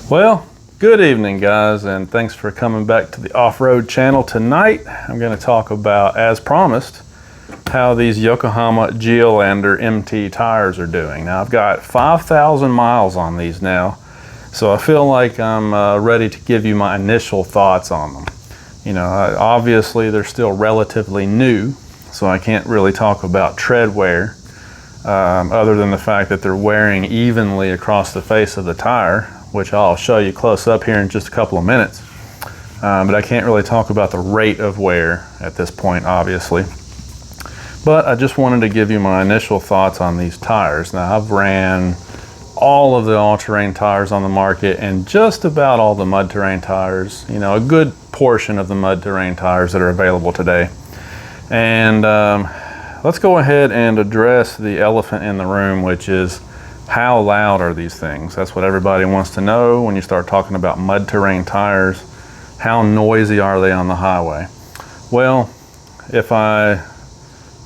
Well, good evening guys, and thanks for coming back to the off-road channel. Tonight I'm going to talk about, as promised, how these Yokohama Geolandar MT tires are doing. Now I've got 5,000 miles on these now, so I feel like I'm ready to give you my initial thoughts on them. You know, obviously they're still relatively new, so I can't really talk about tread wear other than the fact that they're wearing evenly across the face of the tire, which I'll show you close up here in just a couple of minutes. But I can't really talk about the rate of wear at this point, obviously. But I just wanted to give you my initial thoughts on these tires. Now, I've ran all of the all-terrain tires on the market and just about all the mud terrain tires, you know, a good portion of the mud terrain tires that are available today. And let's go ahead and address the elephant in the room, which is, how loud are these things? That's what everybody wants to know when you start talking about mud terrain tires. How noisy are they on the highway? Well, if I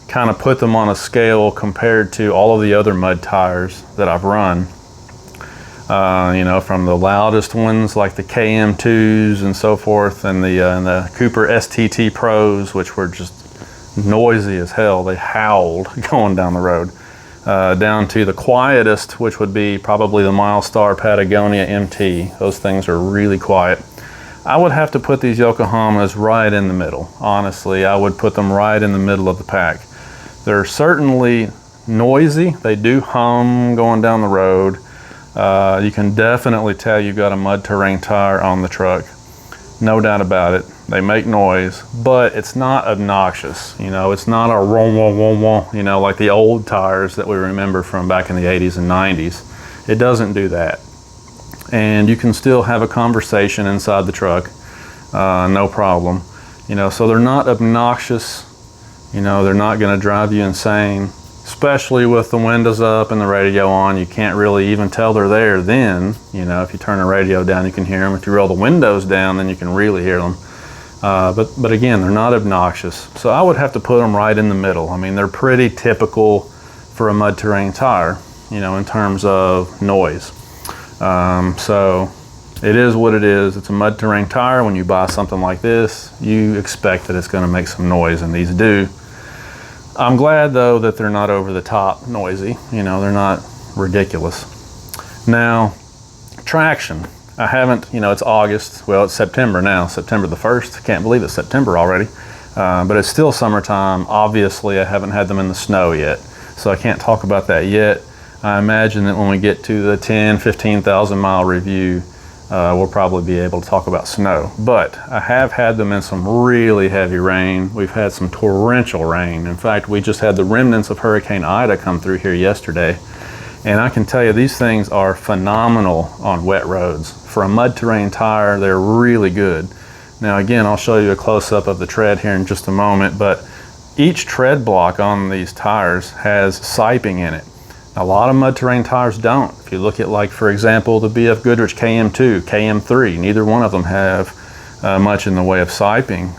kind of put them on a scale compared to all of the other mud tires that I've run, you know, from the loudest ones like the KM2s and so forth, and the Cooper STT Pros, which were just noisy as hell. They howled going down the road. Down to the quietest, which would be probably the Milestar Patagonia MT. Those things are really quiet. I would have to put these Yokohamas right in the middle. Honestly, I would put them right in the middle of the pack. They're certainly noisy. They do hum going down the road. You can definitely tell you've got a mud terrain tire on the truck. No doubt about it. They make noise, but it's not obnoxious. You know, it's not a rom wom wom wom, you know, like the old tires that we remember from back in the 80s and 90s. It doesn't do that. And you can still have a conversation inside the truck, no problem. You know, so they're not obnoxious. You know, they're not going to drive you insane, especially with the windows up and the radio on. You can't really even tell they're there then. You know, if you turn the radio down, you can hear them. If you roll the windows down, then you can really hear them. But again, they're not obnoxious. So I would have to put them right in the middle. I mean, they're pretty typical for a mud terrain tire, you know, in terms of noise. So it is what it is. It's a mud terrain tire. When you buy something like this, you expect that it's going to make some noise, and these do. I'm glad though that they're not over the top noisy. You know, they're not ridiculous. Now, traction. I haven't, you know, it's August. Well, it's September now, September the 1st. Can't believe it's September already. But it's still summertime. Obviously, I haven't had them in the snow yet, so I can't talk about that yet. I imagine that when we get to the 15,000 mile review, we'll probably be able to talk about snow. But I have had them in some really heavy rain. We've had some torrential rain. In fact, we just had the remnants of Hurricane Ida come through here yesterday. And I can tell you, these things are phenomenal on wet roads. For a mud terrain tire, they're really good. Now again, I'll show you a close-up of the tread here in just a moment, but each tread block on these tires has siping in it. A lot of mud terrain tires don't. If you look at, like, for example, the BF Goodrich KM2, KM3, neither one of them have much in the way of siping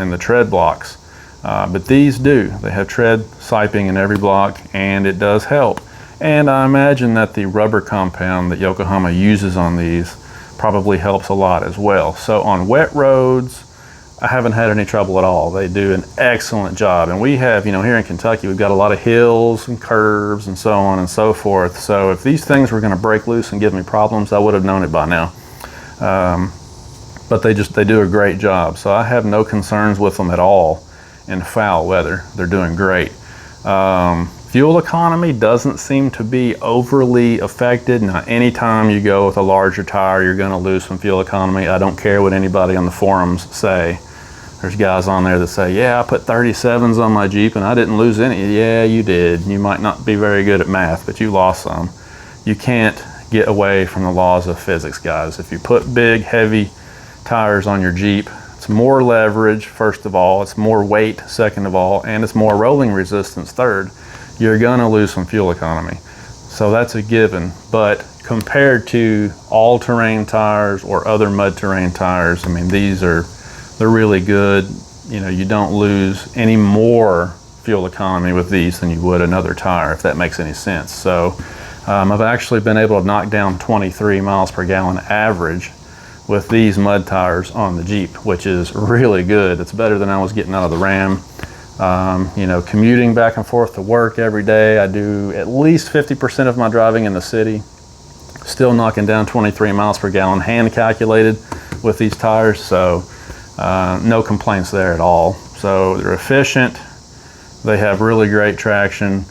in the tread blocks. But these do. They have tread siping in every block, and it does help. And I imagine that the rubber compound that Yokohama uses on these probably helps a lot as well. So on wet roads, I haven't had any trouble at all. They do an excellent job. And we have, you know, here in Kentucky, we've got a lot of hills and curves and so on and so forth. So if these things were going to break loose and give me problems, I would have known it by now. But they do a great job. So I have no concerns with them at all in foul weather. They're doing great. Fuel economy doesn't seem to be overly affected. Now, anytime you go with a larger tire, you're going to lose some fuel economy. I don't care what anybody on the forums say. There's guys on there that say, yeah, I put 37s on my Jeep and I didn't lose any. Yeah, you did. You might not be very good at math, but you lost some. You can't get away from the laws of physics, guys. If you put big, heavy tires on your Jeep, it's more leverage, first of all. It's more weight, second of all. And it's more rolling resistance, third. You're gonna lose some fuel economy. So that's a given. But compared to all-terrain tires or other mud terrain tires, I mean, they're really good. You know, you don't lose any more fuel economy with these than you would another tire, if that makes any sense. So I've actually been able to knock down 23 miles per gallon average with these mud tires on the Jeep, which is really good. It's better than I was getting out of the Ram. You know, commuting back and forth to work every day, I do at least 50% of my driving in the city, still knocking down 23 miles per gallon, hand calculated with these tires, so no complaints there at all. So they're efficient, they have really great traction.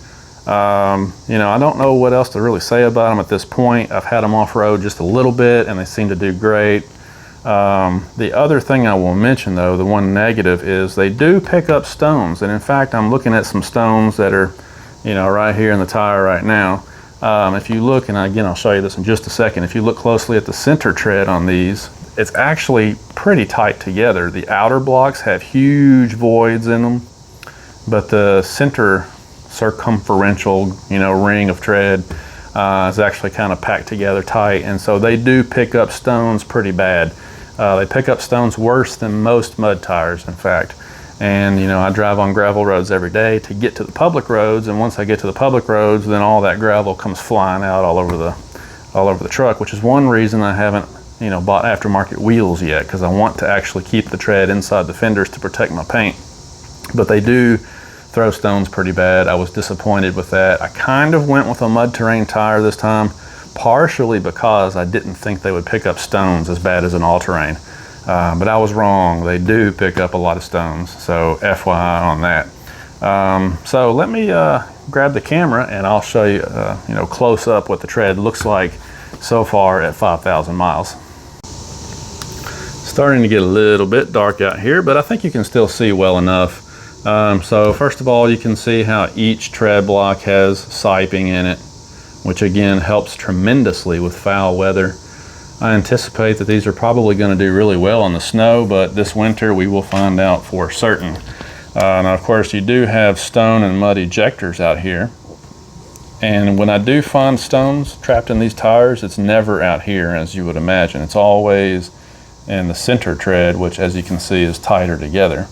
You know, I don't know what else to really say about them at this point. I've had them off-road just a little bit and they seem to do great. The other thing I will mention though, the one negative, is they do pick up stones. And in fact, I'm looking at some stones that are, you know, right here in the tire right now. If you look, and again, I'll show you this in just a second. If you look closely at the center tread on these, it's actually pretty tight together. The outer blocks have huge voids in them, but the center circumferential, you know, ring of tread is actually kind of packed together tight, and so they do pick up stones pretty bad. They pick up stones worse than most mud tires, in fact. And you know, I drive on gravel roads every day to get to the public roads, and once I get to the public roads, then all that gravel comes flying out all over the truck, which is one reason I haven't, you know, bought aftermarket wheels yet, because I want to actually keep the tread inside the fenders to protect my paint. But they do throw stones pretty bad. I was disappointed with that. I kind of went with a mud terrain tire this time, partially because I didn't think they would pick up stones as bad as an all-terrain. But I was wrong. They do pick up a lot of stones, so FYI on that. So let me grab the camera and I'll show you, you know, close up what the tread looks like so far at 5,000 miles. Starting to get a little bit dark out here, but I think you can still see well enough. So first of all, you can see how each tread block has siping in it, which again helps tremendously with foul weather. I anticipate that these are probably going to do really well on the snow, but this winter we will find out for certain. Now of course you do have stone and mud ejectors out here, and when I do find stones trapped in these tires, it's never out here as you would imagine. It's always in the center tread, which as you can see is tighter together.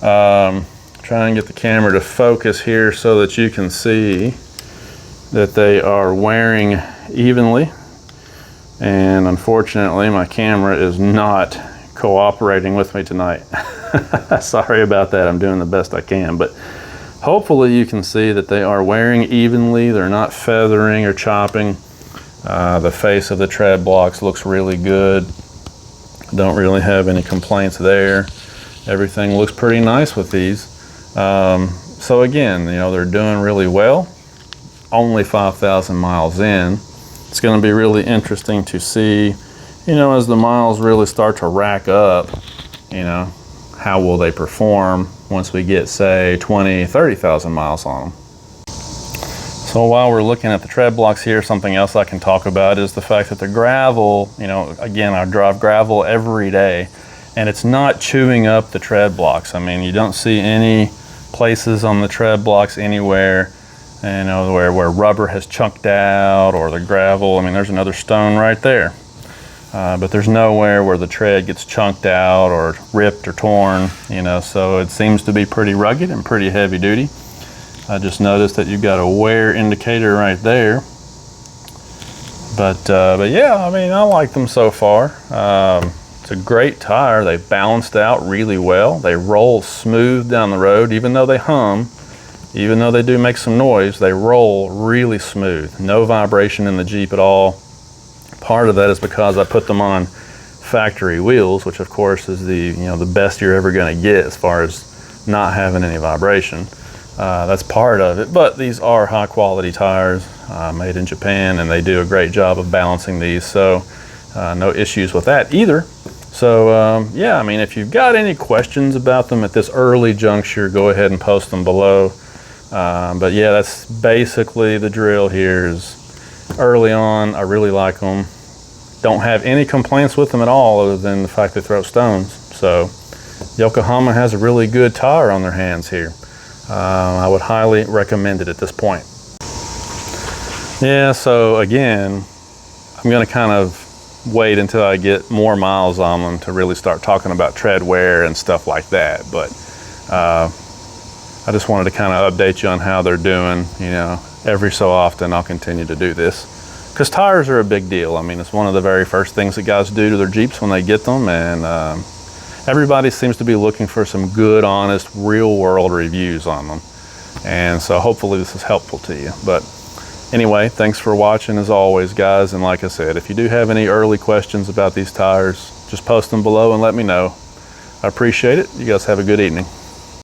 Try and get the camera to focus here so that you can see that they are wearing evenly. And unfortunately, my camera is not cooperating with me tonight. Sorry about that. I'm doing the best I can, but hopefully you can see that they are wearing evenly. They're not feathering or chopping. The face of the tread blocks looks really good. Don't really have any complaints there. Everything looks pretty nice with these. So again, you know, they're doing really well. Only 5,000 miles in. It's going to be really interesting to see, you know, as the miles really start to rack up, you know, how will they perform once we get, say, 20, 30,000 miles on them. So while we're looking at the tread blocks here, something else I can talk about is the fact that the gravel, you know, again, I drive gravel every day, and it's not chewing up the tread blocks. I mean, you don't see any places on the tread blocks anywhere, you know, where rubber has chunked out or the gravel. I mean, there's another stone right there. But there's nowhere where the tread gets chunked out or ripped or torn, you know, so it seems to be pretty rugged and pretty heavy duty. I just noticed that you've got a wear indicator right there. But yeah, I mean, I like them so far. It's a great tire. They balanced out really well. They roll smooth down the road, even though they hum, even though they do make some noise, they roll really smooth. No vibration in the Jeep at all. Part of that is because I put them on factory wheels, which of course is the, you know, the best you're ever going to get as far as not having any vibration. That's part of it, but these are high quality tires made in Japan, and they do a great job of balancing these, so no issues with that either. So yeah, I mean, if you've got any questions about them at this early juncture, go ahead and post them below. But yeah, that's basically the drill here. Is early on, I really like them. Don't have any complaints with them at all, other than the fact they throw stones. So Yokohama has a really good tire on their hands here. I would highly recommend it at this point. Yeah, so again, I'm going to kind of wait until I get more miles on them to really start talking about tread wear and stuff like that. But I just wanted to kind of update you on how they're doing. You know, every so often I'll continue to do this, because tires are a big deal. I mean, it's one of the very first things that guys do to their Jeeps when they get them, and everybody seems to be looking for some good, honest, real world reviews on them. And so hopefully this is helpful to you. But anyway, thanks for watching as always, guys. And like I said, if you do have any early questions about these tires, just post them below and let me know. I appreciate it. You guys have a good evening.